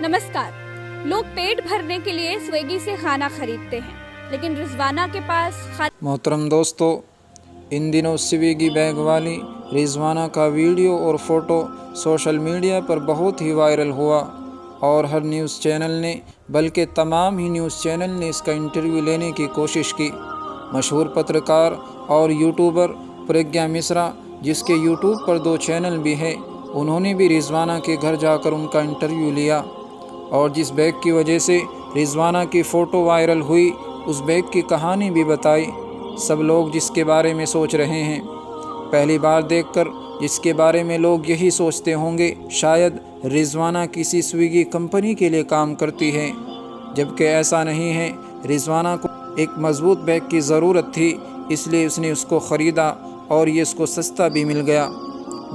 नमस्कार। लोग पेट भरने के लिए स्विगी से खाना खरीदते हैं, लेकिन रिजवाना के पास मोहतरम दोस्तों, इन दिनों स्विगी बैग वाली रिजवाना का वीडियो और फ़ोटो सोशल मीडिया पर बहुत ही वायरल हुआ और हर न्यूज़ चैनल ने, बल्कि तमाम ही न्यूज़ चैनल ने इसका इंटरव्यू लेने की कोशिश की। मशहूर पत्रकार और यूट्यूबर प्रज्ञा मिश्रा, जिसके यूट्यूब पर 2 चैनल भी हैं, उन्होंने भी रिजवाना के घर जाकर उनका इंटरव्यू लिया और जिस बैग की वजह से रिजवाना की फ़ोटो वायरल हुई, उस बैग की कहानी भी बताई। सब लोग जिसके बारे में सोच रहे हैं, पहली बार देखकर जिसके बारे में लोग यही सोचते होंगे, शायद रिजवाना किसी स्विगी कंपनी के लिए काम करती है, जबकि ऐसा नहीं है। रिजवाना को एक मज़बूत बैग की ज़रूरत थी, इसलिए उसने उसको ख़रीदा और ये उसको सस्ता भी मिल गया।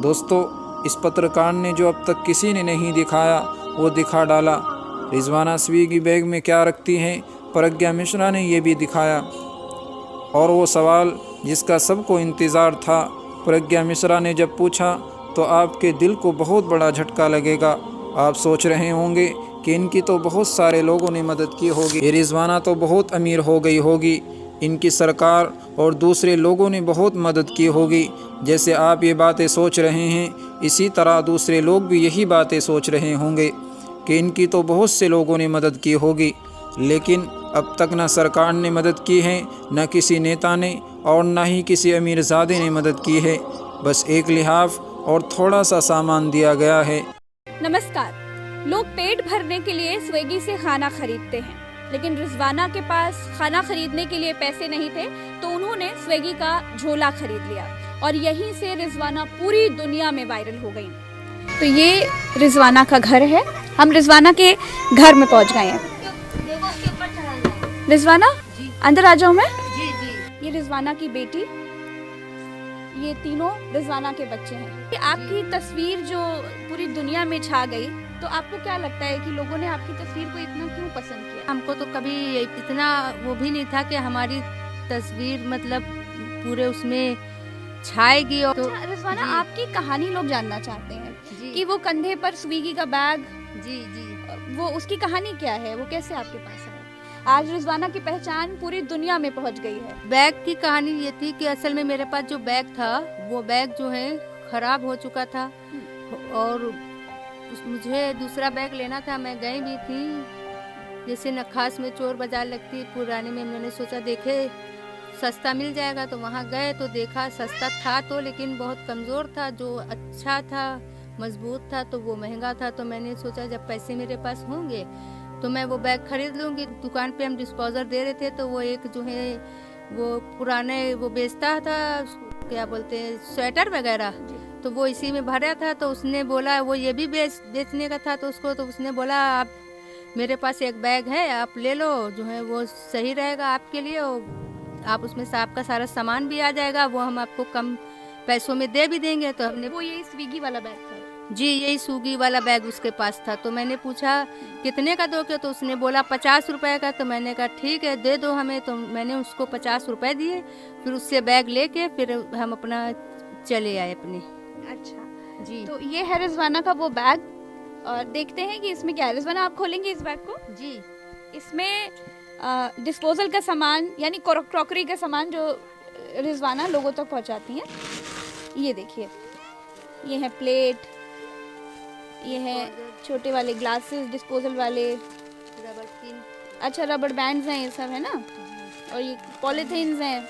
दोस्तों, इस पत्रकार ने जो अब तक किसी ने नहीं दिखाया, वो दिखा डाला। रिजवाना स्विगी बैग में क्या रखती हैं, प्रज्ञा मिश्रा ने ये भी दिखाया। और वो सवाल जिसका सबको इंतज़ार था, प्रज्ञा मिश्रा ने जब पूछा तो आपके दिल को बहुत बड़ा झटका लगेगा। आप सोच रहे होंगे कि इनकी तो बहुत सारे लोगों ने मदद की होगी, ये रिजवाना तो बहुत अमीर हो गई होगी, इनकी सरकार और दूसरे लोगों ने बहुत मदद की होगी। जैसे आप ये बातें सोच रहे हैं, इसी तरह दूसरे लोग भी यही बातें सोच रहे होंगे कि इनकी तो बहुत से लोगों ने मदद की होगी, लेकिन अब तक न सरकार ने मदद की है, न किसी नेता ने, और न ही किसी अमीरजादे ने मदद की है। बस एक लिहाफ और थोड़ा सा सामान दिया गया है। नमस्कार। लोग पेट भरने के लिए स्विगी से खाना खरीदते हैं, लेकिन रिजवाना के पास खाना खरीदने के लिए पैसे नहीं थे, तो उन्होंने स्विगी का झोला खरीद लिया और यहीं से रिजवाना पूरी दुनिया में वायरल हो गई। तो ये रिजवाना का घर है। हम रिजवाना के घर में पहुंच गए हैं। रिजवाना, अंदर आ जाऊं मैं? जी। ये रिजवाना की बेटी, ये तीनों रिजवाना के बच्चे हैं। कि आपकी तस्वीर जो पूरी दुनिया में छा गई, तो आपको क्या लगता है कि लोगों ने आपकी तस्वीर को इतना क्यों पसंद किया? हमको तो कभी इतना वो भी नहीं था कि हमारी तस्वीर मतलब पूरे उसमें छाएगी। और अच्छा, रिजवाना, आपकी कहानी लोग जानना चाहते हैं जी कि वो कंधे पर स्विगी का बैग, जी जी वो उसकी कहानी क्या है, वो कैसे आपके पास है? आज रिजवाना की पहचान पूरी दुनिया में पहुंच गई है। बैग की कहानी ये थी कि असल में मेरे पास जो बैग था, वो बैग जो है खराब हो चुका था और मुझे दूसरा बैग लेना था। मैं गई भी थी, जैसे नखास में चोर बाजार लगती पुराने में, मैंने सोचा देखे सस्ता मिल जाएगा, तो वहाँ गए तो देखा सस्ता था तो, लेकिन बहुत कमज़ोर था। जो अच्छा था, मजबूत था, तो वो महंगा था। तो मैंने सोचा जब पैसे मेरे पास होंगे तो मैं वो बैग खरीद लूँगी। दुकान पे हम डिस्पोजर दे रहे थे, तो वो एक जो है वो पुराने वो बेचता था, क्या बोलते हैं, स्वेटर वगैरह, तो वो इसी में भरा था। तो उसने बोला वो ये भी बेचने का था, तो उसको तो उसने बोला आप मेरे पास एक बैग है, आप ले लो, जो है वो सही रहेगा आपके लिए, और आप उसमें से आपका सारा सामान भी आ जाएगा, वो हम आपको कम पैसों में दे भी देंगे। तो हमने वो यही स्विगी वाला बैग था? जी, यही स्विगी वाला बैग उसके पास था। तो मैंने पूछा कितने का दोगे, तो उसने बोला 50 रुपए का। तो मैंने कहा ठीक है, दे दो हमें। तो मैंने उसको 50 रुपए दिए, फिर उससे बैग लेके फिर हम अपना चले आए अपने। अच्छा जी। तो ये है रिजवाना का वो बैग, और देखते हैं कि इसमें क्या है। रिजवाना, आप खोलेंगे इस बैग को? जी। इसमें डिस्पोजल का सामान, यानी क्रॉकरी का सामान जो रिजवाना लोगों तक पहुंचाती हैं। ये देखिए, ये है प्लेट, ये है छोटे वाले ग्लासेस डिस्पोजल वाले, रबर की, अच्छा रबर बैंड्स हैं, ये सब है ना, और ये पॉलीथीन्स हैं।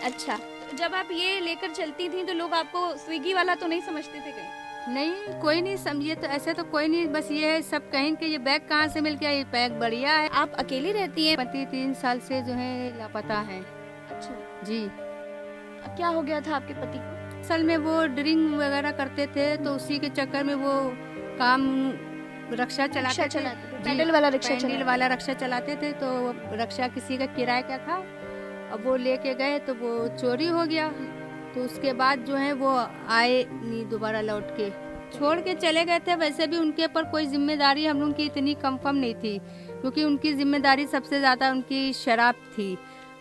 अच्छा, जब आप ये लेकर चलती थी तो लोग आपको स्विगी वाला तो नहीं समझते थे कहीं? नहीं, कोई नहीं समझे, तो ऐसे तो कोई नहीं, बस ये है सब कहें कि ये बैग कहाँ से मिल गया, ये बैग बढ़िया है। आप अकेली रहती हैं? पति 3 साल से जो है लापता है। अच्छा जी। अब क्या हो गया था आपके पति को? असल में वो ड्रिंक वगैरह करते थे, तो उसी के चक्कर में वो काम रिक्शा चलाते थे, पैडल वाला रिक्शा पैडल वाला रिक्शा चलाते थे। तो रिक्शा किसी का किराए का था, अब वो लेके गए तो वो चोरी हो गया। तो उसके बाद जो है वो आए नहीं दोबारा, लौट के छोड़ के चले गए थे। वैसे भी उनके ऊपर कोई जिम्मेदारी हम लोग की इतनी कंफर्म नहीं थी, क्योंकि उनकी जिम्मेदारी सबसे ज़्यादा उनकी शराब थी।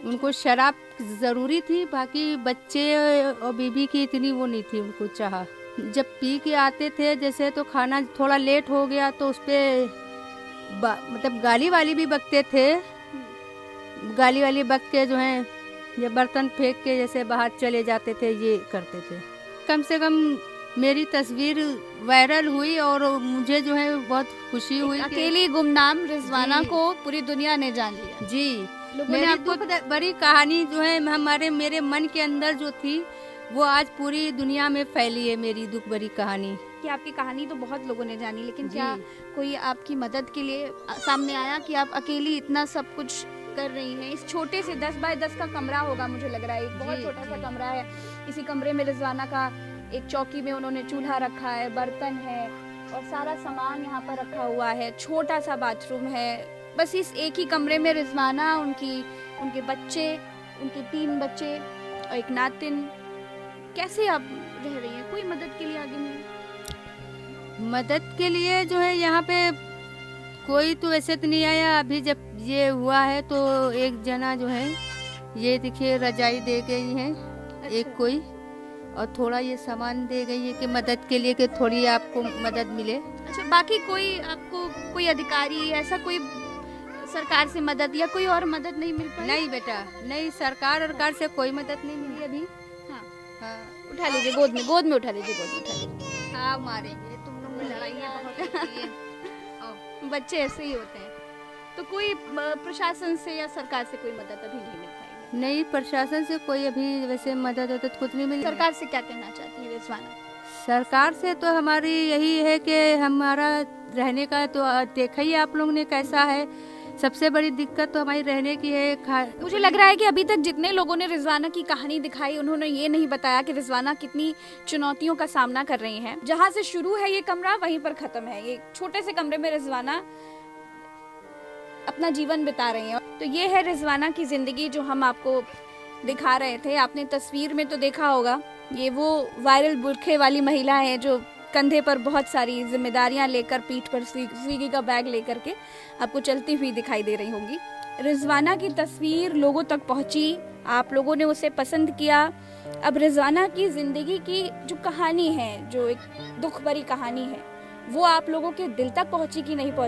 उनको शराब ज़रूरी थी, बाकी बच्चे और बीबी की इतनी वो नहीं थी उनको चाह। जब पी के आते थे जैसे, तो खाना थोड़ा लेट हो गया तो उस पर मतलब गाली वाली भी बकते थे। गाली वाली बक के जो है ये बर्तन फेंक के जैसे बाहर चले जाते थे, ये करते थे। कम से कम मेरी तस्वीर वायरल हुई और मुझे जो है बहुत खुशी हुई। अकेली गुमनाम रिजवाना जी। को पूरी दुनिया ने जान लिया। जी, लोगों ने मेरी आपको दुख भरी कहानी जो है मेरे मन के अंदर जो थी वो आज पूरी दुनिया में फैली है। मेरी दुख भरी कहानी कि आपकी कहानी तो बहुत लोगों ने जानी, लेकिन जी। क्या कोई आपकी मदद के लिए सामने आया कि आप अकेली इतना सब कुछ कर रही हैं? इस छोटे से 10 बाय 10 का कमरा होगा, मुझे लग रहा है एक बहुत जी, छोटा सा जी। कमरा है। इसी कमरे में रिजवाना का एक चौकी में उन्होंने चूल्हा रखा है, बर्तन है और सारा सामान यहाँ पर रखा हुआ है। छोटा सा बाथरूम है। बस इस एक ही कमरे में रिजवाना, उनके बच्चे, उनके 3 बच्चे और एक नातिन। कैसे आप रह रही हैं? कोई मदद के लिए आगे नहीं? मदद के लिए जो है यहाँ पे कोई तो वैसे तो नहीं आया। अभी जब ये हुआ है तो एक जना जो है ये देखिए रजाई दे गई है एक कोई, और थोड़ा ये सामान दे गई है कि मदद के लिए कि थोड़ी आपको मदद मिले। अच्छा, बाकी कोई आपको कोई अधिकारी ऐसा कोई सरकार से मदद या कोई और मदद नहीं मिल पाई? नहीं बेटा, नहीं, सरकार से कोई मदद नहीं मिली अभी। हाँ, हाँ, उठा लीजिए गोद में उठा लीजिए। हाँ, मारेंगे तुम लोग में लड़ाइयाँ बहुत होती है। आओ। बच्चे ऐसे ही होते हैं। तो कोई प्रशासन से या सरकार से कोई मदद अभी नहीं मिल पाई? नहीं, प्रशासन से कोई अभी वैसे मदद कुछ नहीं मिली। सरकार से क्या कहना चाहती है रिजवाना? सरकार से तो हमारी यही है कि हमारा रहने का तो देखा ही आप लोगों ने कैसा है। सबसे बड़ी दिक्कत तो हमारी रहने की है। मुझे लग रहा है कि अभी तक जितने लोगों ने रिजवाना की कहानी दिखाई, उन्होंने ये नहीं बताया कि रिजवाना कितनी चुनौतियों का सामना कर रही हैं। जहाँ से शुरू है ये कमरा वहीं पर खत्म है। ये छोटे से कमरे में रिजवाना अपना जीवन बिता रही हैं। तो ये है रिजवाना की जिंदगी जो हम आपको दिखा रहे थे। आपने तस्वीर में तो देखा होगा, ये वो वायरल बुरखे वाली महिला है जो कंधे पर बहुत सारी जिम्मेदारियां लेकर, पीठ पर स्विगी का बैग लेकर के आपको चलती हुई दिखाई दे रही होंगी। रिजवाना की तस्वीर लोगों तक पहुंची, आप लोगों ने उसे पसंद किया। अब रिजवाना की जिंदगी की जो कहानी है, जो एक दुख भरी कहानी है, वो आप लोगों के दिल तक पहुंची कि नहीं पहुंची?